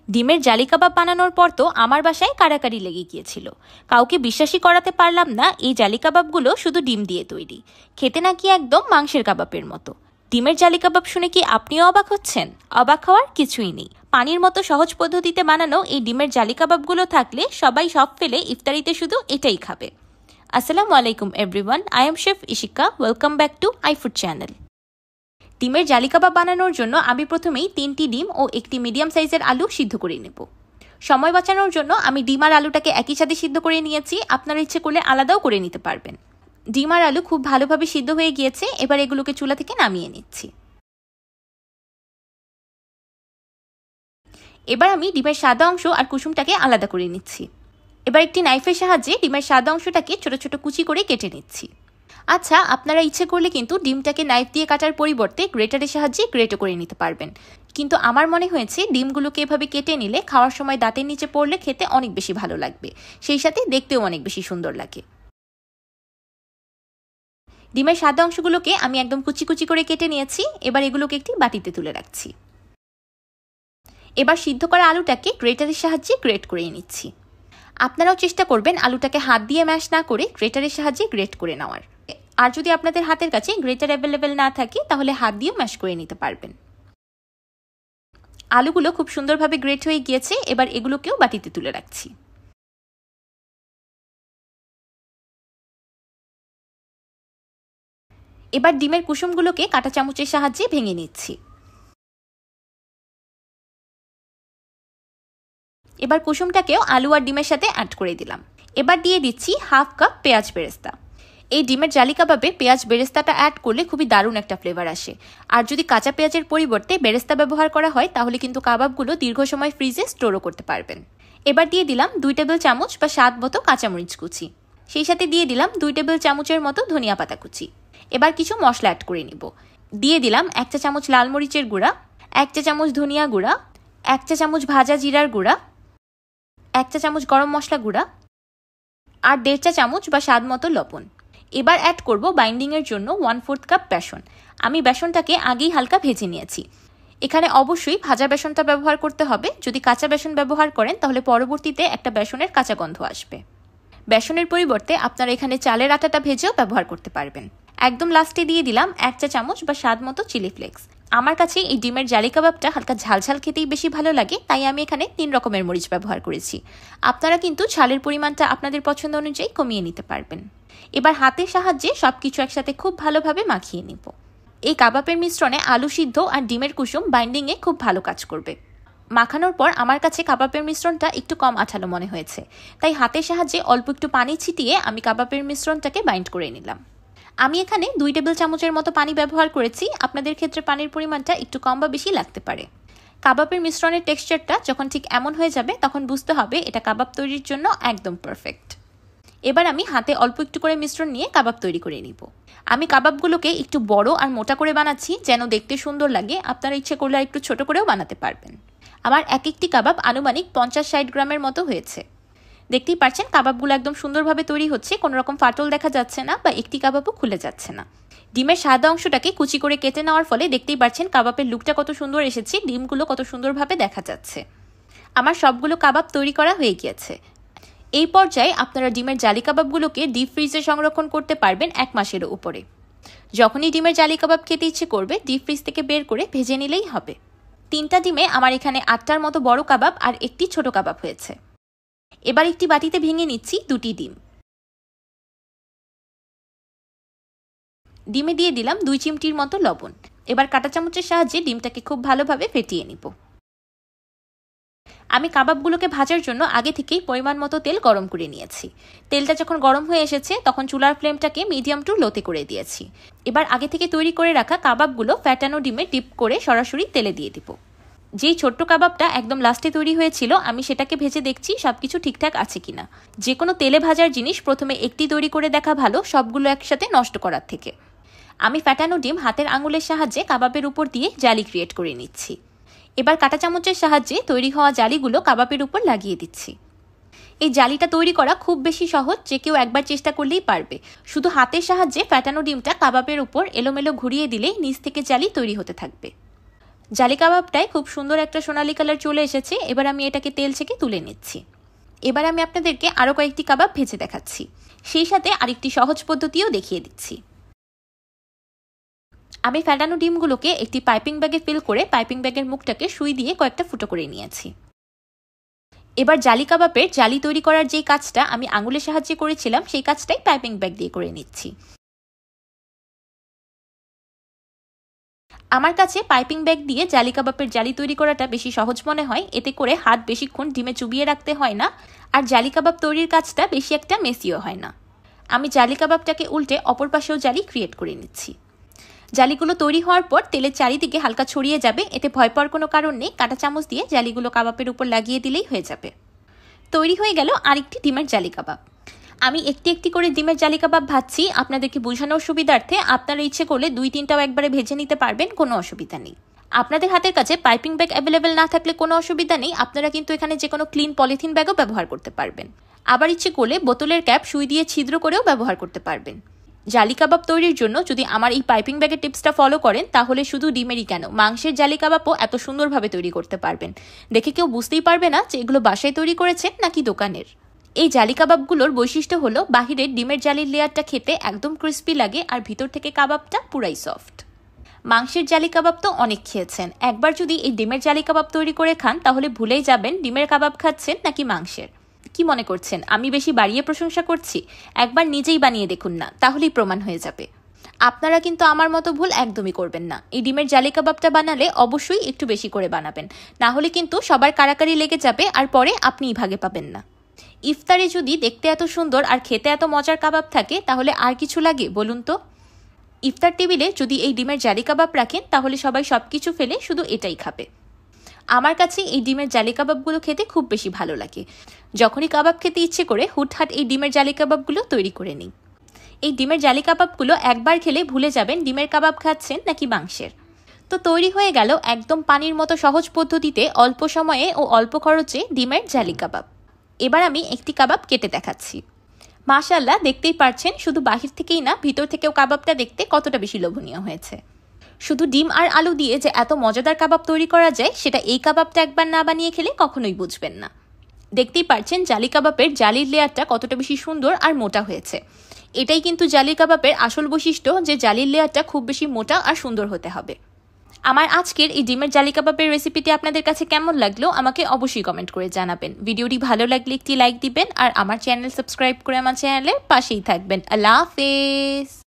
ডিমের জালি কাবাব বানানোর পর তো আমার বাসায় কাড়াকাড়ি লেগে গিয়েছিল। কাউকে বিশ্বাসই করাতে পারলাম না এই জালি কাবাবগুলো শুধু ডিম দিয়ে তৈরি, খেতে নাকি একদম মাংসের কাবাবের মতো। ডিমের জালি কাবাব শুনে কি আপনিও অবাক হচ্ছেন? অবাক হওয়ার কিছুই নেই। পানির মতো সহজ পদ্ধতিতে বানানো এই ডিমের জালি কাবাবগুলো থাকলে সবাই সব ফেলে ইফতারিতে শুধু এটাই খাবে। আসসালামু আলাইকুম everyone, I am chef Ishika. Welcome back to আইফুড channel. ডিমের জালি কাবাব বানানোর জন্য আমি প্রথমেই 3টি ডিম ও একটি মিডিয়াম সাইজের আলু সিদ্ধ করে নেব। সময় বাঁচানোর জন্য আমি ডিম আর আলুটাকে একই সাথে সিদ্ধ করে নিয়েছি, আপনারা ইচ্ছে করলে আলাদাও করে নিতে পারবেন। ডিম আর আলু খুব ভালোভাবে সিদ্ধ হয়ে গিয়েছে, এবার এগুলোকে চুলা থেকে নামিয়ে নিচ্ছি। এবার আমি ডিমের সাদা অংশ আর কুসুমটাকে আলাদা করে নিচ্ছি। এবার একটি নাইফের সাহায্যে ডিমের সাদা অংশটাকে ছোট ছোট কুচি করে কেটে নিচ্ছি। আচ্ছা, আপনারা ইচ্ছে করলে কিন্তু ডিমটাকে নাইফ দিয়ে কাটার পরিবর্তে গ্রেটারের সাহায্যে গ্রেটও করে নিতে পারবেন, কিন্তু আমার মনে হয়েছে ডিমগুলোকে এভাবে কেটে নিলে খাওয়ার সময় দাঁতের নিচে পড়লে খেতে অনেক বেশি ভালো লাগবে, সেই সাথে দেখতেও অনেক বেশি সুন্দর লাগে। ডিমের সাদা অংশগুলোকে আমি একদম কুচি কুচি করে কেটে নিয়েছি। এবার এগুলোকে একটি বাটিতে তুলে রাখছি। এবার সিদ্ধ করা আলুটাকে গ্রেটারের সাহায্যে গ্রেট করে নিচ্ছি। আপনারাও চেষ্টা করবেন আলুটাকে হাত দিয়ে ম্যাশ না করে গ্রেটারের সাহায্যে গ্রেট করে নেওয়ার। আর যদি আপনাদের হাতের কাছে গ্রেটার অ্যাভেলেবেল না থাকে তাহলে হাত দিয়েও ম্যাশ করে নিতে পারবেন। আলুগুলো খুব সুন্দরভাবে গ্রেট হয়ে গিয়েছে, এবার এগুলোকেও বাটিতে তুলে রাখছি। এবার ডিমের কুসুমগুলোকে কাঁটা চামচের সাহায্যে ভেঙে নিচ্ছি। এবার কুসুমটাকেও আলু আর ডিমের সাথে অ্যাড করে দিলাম। এবার দিয়ে দিচ্ছি হাফ কাপ পেঁয়াজ বেরেস্তা। এই ডিমের জালি কাবাবে পেঁয়াজ বেরেস্তাটা অ্যাড করলে খুবই দারুণ একটা ফ্লেভার আসে। আর যদি কাঁচা পেঁয়াজের পরিবর্তে বেরেস্তা ব্যবহার করা হয় তাহলে কিন্তু কাবাবগুলো দীর্ঘ সময় ফ্রিজে স্টোরও করতে পারবেন। এবার দিয়ে দিলাম 2 টেবিল চামচ বা স্বাদ মতো কাঁচামরিচ কুচি, সেই সাথে দিয়ে দিলাম 2 টেবিল চামচের মতো ধনিয়া পাতা কুচি। এবার কিছু মশলা অ্যাড করে নিব। দিয়ে দিলাম 1 চা চামচ লাল মরিচের গুঁড়া, 1 চা চামচ ধনিয়া গুঁড়া, 1 চা চামচ ভাজা জিরার গুঁড়া, 1 চা চামচ গরম মশলা গুঁড়া আর 1.5 চা চামচ বা স্বাদ মতো লবণ। এবার অ্যাড করব বাইন্ডিংয়ের জন্য 1/4 কাপ বেসন। আমি বেসনটাকে আগেই হালকা ভেজে নিয়েছি। এখানে অবশ্যই ভাজা বেসনটা ব্যবহার করতে হবে। যদি কাঁচা বেসন ব্যবহার করেন তাহলে পরবর্তীতে একটা বেসনের কাঁচা গন্ধ আসবে। বেসনের পরিবর্তে আপনারা এখানে চালের আটাটা ভেজেও ব্যবহার করতে পারবেন। একদম লাস্টে দিয়ে দিলাম 1 চা চামচ বা স্বাদ মতো চিলি ফ্লেক্স। আমার কাছে এই ডিমের জালি কাবাবটা হালকা ঝালঝাল খেতেই বেশি ভালো লাগে, তাই আমি এখানে 3 রকমের মরিচ ব্যবহার করেছি। আপনারা কিন্তু ঝালের পরিমাণটা আপনাদের পছন্দ অনুযায়ী কমিয়ে নিতে পারবেন। এবার হাতের সাহায্যে সবকিছু একসাথে খুব ভালোভাবে মাখিয়ে নিব। এই কাবাবের মিশ্রণে আলু সিদ্ধ আর ডিমের কুসুম বাইন্ডিংয়ে খুব ভালো কাজ করবে। মাখানোর পর আমার কাছে কাবাবের মিশ্রণটা একটু কম আঠালো মনে হয়েছে, তাই হাতের সাহায্যে অল্প একটু পানি ছিটিয়ে আমি কাবাবের মিশ্রণটাকে বাইন্ড করে নিলাম। আমি এখানে 2 টেবিল চামচের মতো পানি ব্যবহার করেছি, আপনাদের ক্ষেত্রে পানির পরিমাণটা একটু কম বা বেশি লাগতে পারে। কাবাবের মিশ্রণের টেক্সচারটা যখন ঠিক এমন হয়ে যাবে তখন বুঝতে হবে এটা কাবাব তৈরির জন্য একদম পারফেক্ট। এবার আমি হাতে অল্প একটু করে মিশ্রণ নিয়ে কাবাব তৈরি করে নিব। আমি কাবাবগুলোকে একটু বড় আর মোটা করে বানাচ্ছি যেন দেখতে সুন্দর লাগে। আপনারা ইচ্ছে করলে একটু ছোট করেও বানাতে পারবেন। আমার এক একটি কাবাব আনুমানিক 50-60 গ্রামের মতো হয়েছে। দেখতেই পাচ্ছেন কাবাবগুলো একদম সুন্দরভাবে তৈরি হচ্ছে, কোনো রকম ফাটল দেখা যাচ্ছে না বা একটি কাবাবও খুলে যাচ্ছে না। ডিমের সাদা অংশটাকে কুচি করে কেটে নেওয়ার ফলে দেখতেই পাচ্ছেন কাবাবের লুকটা কত সুন্দর এসেছে, ডিমগুলো কত সুন্দরভাবে দেখা যাচ্ছে। আমার সবগুলো কাবাব তৈরি করা হয়ে গিয়েছে। এই পর্যায়ে আপনারা ডিমের জালি কাবাবগুলোকে ডিপ ফ্রিজে সংরক্ষণ করতে পারবেন 1 মাসেরও উপরে। যখনই ডিমের জালি কাবাব খেতে ইচ্ছে করবে ডিপ ফ্রিজ থেকে বের করে ভেজে নিলেই হবে। 3টা ডিমে আমার এখানে 8টার মতো বড় কাবাব আর একটি ছোট কাবাব হয়েছে। এবার একটি বাটিতে ভেঙে নিচ্ছি 2টি ডিম। ডিমে দিয়ে দিলাম 2 চিমটির মতো লবণ। এবার কাঁটা চামচের সাহায্যে ডিমটাকে খুব ভালোভাবে ফেটিয়ে নিব। আমি কাবাবগুলোকে ভাজার জন্য আগে থেকেই পরিমাণ মতো তেল গরম করে নিয়েছি। তেলটা যখন গরম হয়ে এসেছে তখন চুলার ফ্লেমটাকে মিডিয়াম টু লোতে করে দিয়েছি। এবার আগে থেকে তৈরি করে রাখা কাবাবগুলো ফ্যাটানো ডিমে ডিপ করে সরাসরি তেলে দিয়ে দিব। যেই ছোট্ট কাবাবটা একদম লাস্টে তৈরি হয়েছিল আমি সেটাকে ভেজে দেখছি সবকিছু ঠিকঠাক আছে কিনা। যে কোনো তেলে ভাজার জিনিস প্রথমে একটি তৈরি করে দেখা ভালো, সবগুলো একসাথে নষ্ট করার থেকে। আমি ফ্যাটানো ডিম হাতের আঙুলের সাহায্যে কাবাবের উপর দিয়ে জালি ক্রিয়েট করে নিচ্ছি। এবার কাঁটা চামচের সাহায্যে তৈরি হওয়া জালিগুলো কাবাবের উপর লাগিয়ে দিচ্ছি। এই জালিটা তৈরি করা খুব বেশি সহজ, যে কেউ একবার চেষ্টা করলেই পারবে। শুধু হাতের সাহায্যে ফ্যাটানো ডিমটা কাবাবের উপর এলোমেলো ঘুরিয়ে দিলেই নিচ থেকে জালি তৈরি হতে থাকবে। জালি কাবাবটায় খুব সুন্দর একটা সোনালী কালার চলে এসেছে। এবার আমি এটাকে তেল থেকে তুলে নিচ্ছি। এবার আমি আপনাদেরকে আরও কয়েকটি কাবাব ভেজে দেখাচ্ছি, সেই সাথে আরেকটি সহজ পদ্ধতিও দেখিয়ে দিচ্ছি। আমি ফেটানো ডিমগুলোকে একটি পাইপিং ব্যাগে ফিল করে পাইপিং ব্যাগের মুখটাকে সুই দিয়ে কয়েকটা ফুটো করে নিয়েছি। এবার জালি কাবাবের জালি তৈরি করার যে কাজটা আমি আঙুলের সাহায্যে করেছিলাম, সেই কাজটাই পাইপিং ব্যাগ দিয়ে করে নিচ্ছি। আমার কাছে পাইপিং ব্যাগ দিয়ে জালি কাবাবের জালি তৈরি করাটা বেশি সহজ মনে হয়। এতে করে হাত বেশিক্ষণ ডিমে চুবিয়ে রাখতে হয় না, আর জালি কাবাব তৈরির কাজটা বেশি একটা মেসিও হয় না। আমি জালি কাবাবটাকে উল্টে অপর পাশেও জালি ক্রিয়েট করে নিচ্ছি। জালিগুলো তৈরি হওয়ার পর তেলের চারিদিকে হালকা ছড়িয়ে যাবে, এতে ভয় পাওয়ার কোনো কারণ নেই। কাঁটা চামচ দিয়ে জালিগুলো কাবাবের উপর লাগিয়ে দিলেই হয়ে যাবে। তৈরি হয়ে গেল আরেকটি ডিমের জালি কাবাব। আমি একটি একটি করে ডিমের জালি কাবাব ভাজছি আপনাদেরকে বোঝানোর সুবিধার্থে। আপনারা ইচ্ছে করলে 2-3টাও একবারে ভেজে নিতে পারবেন, কোনো অসুবিধা নেই। আপনাদের হাতের কাছে পাইপিং ব্যাগ অ্যাভেলেবেল না থাকলে কোনো অসুবিধা নেই, আপনারা কিন্তু এখানে যে কোনো ক্লিন পলিথিন ব্যাগও ব্যবহার করতে পারবেন। আবার ইচ্ছে করলে বোতলের ক্যাপ সুই দিয়ে ছিদ্র করেও ব্যবহার করতে পারবেন। জালি কাবাব তৈরির জন্য যদি আমার এই পাইপিং ব্যাগের টিপসটা ফলো করেন, তাহলে শুধু ডিমেরই কেন, মাংসের জালি কাবাবও এত সুন্দরভাবে তৈরি করতে পারবেন। দেখে কেউ বুঝতেই পারবে না যে এগুলো বাসায় তৈরি করেছেন নাকি দোকানের। এই জালি কাবাবগুলোর বৈশিষ্ট্য হলো বাহিরের ডিমের জালির লেয়ারটা খেতে একদম ক্রিস্পি লাগে, আর ভিতর থেকে কাবাবটা পুরাই সফট। মাংসের জালি কাবাব তো অনেক খেয়েছেন, একবার যদি এই ডিমের জালি কাবাব তৈরি করে খান তাহলে ভুলেই যাবেন ডিমের কাবাব খাচ্ছেন নাকি মাংসের। কি মনে করছেন আমি বেশি বাড়িয়ে প্রশংসা করছি? একবার নিজেই বানিয়ে দেখুন না, তাহলেই প্রমাণ হয়ে যাবে। আপনারা কিন্তু আমার মতো ভুল একদমই করবেন না। এই ডিমের জালি কাবাবটা বানালে অবশ্যই একটু বেশি করে বানাবেন, না হলে কিন্তু সবার কারাকারি লেগে যাবে আর পরে আপনিই ভাগে পাবেন না। ইফতারে যদি দেখতে এত সুন্দর আর খেতে এত মজার কাবাব থাকে, তাহলে আর কিছু লাগে বলুন তো? ইফতার টেবিলে যদি এই ডিমের জালি কাবাব রাখেন, তাহলে সবাই সবকিছু ফেলে শুধু এটাই খাবে। আমার কাছে এই ডিমের জালি কাবাবগুলো খেতে খুব বেশি ভালো লাগে। যখনই কাবাব খেতে ইচ্ছে করে হুটহাট এই ডিমের জালি কাবাবগুলো তৈরি করে নিই। এই ডিমের জালি কাবাবগুলো একবার খেলে ভুলে যাবেন ডিমের কাবাব খাচ্ছেন নাকি মাংসের। তো তৈরি হয়ে গেল একদম পানির মতো সহজ পদ্ধতিতে অল্প সময়ে ও অল্প খরচে ডিমের জালি কাবাব। এবার আমি একটি কাবাব কেটে দেখাচ্ছি। মাশাআল্লাহ, দেখতেই পারছেন শুধু বাহির থেকেই না, ভিতর থেকেও কাবাবটা দেখতে কতটা বেশি লোভনীয় হয়েছে। শুধু ডিম আর আলু দিয়ে যে এত মজাদার কাবাব তৈরি করা যায়, সেটা এই কাবাবটা একবার না বানিয়ে খেলে কখনোই বুঝবেন না। দেখতেই পারছেন জালি কাবাবের জালির লেয়ারটা কতটা বেশি সুন্দর আর মোটা হয়েছে। এটাই কিন্তু জালি কাবাবের আসল বৈশিষ্ট্য, যে জালির লেয়ারটা খুব বেশি মোটা আর সুন্দর হতে হবে। আমার আজকের এই ডিমের জালি কাবাবের রেসিপিটি আপনাদের কাছে কেমন লাগলো আমাকে অবশ্যই কমেন্ট করে জানাবেন। ভিডিওটি ভালো লাগলে একটি লাইক দিবেন, আর আমার চ্যানেল সাবস্ক্রাইব করে আমার চ্যানেলের পাশেই থাকবেন। আল্লাহ হাফেজ।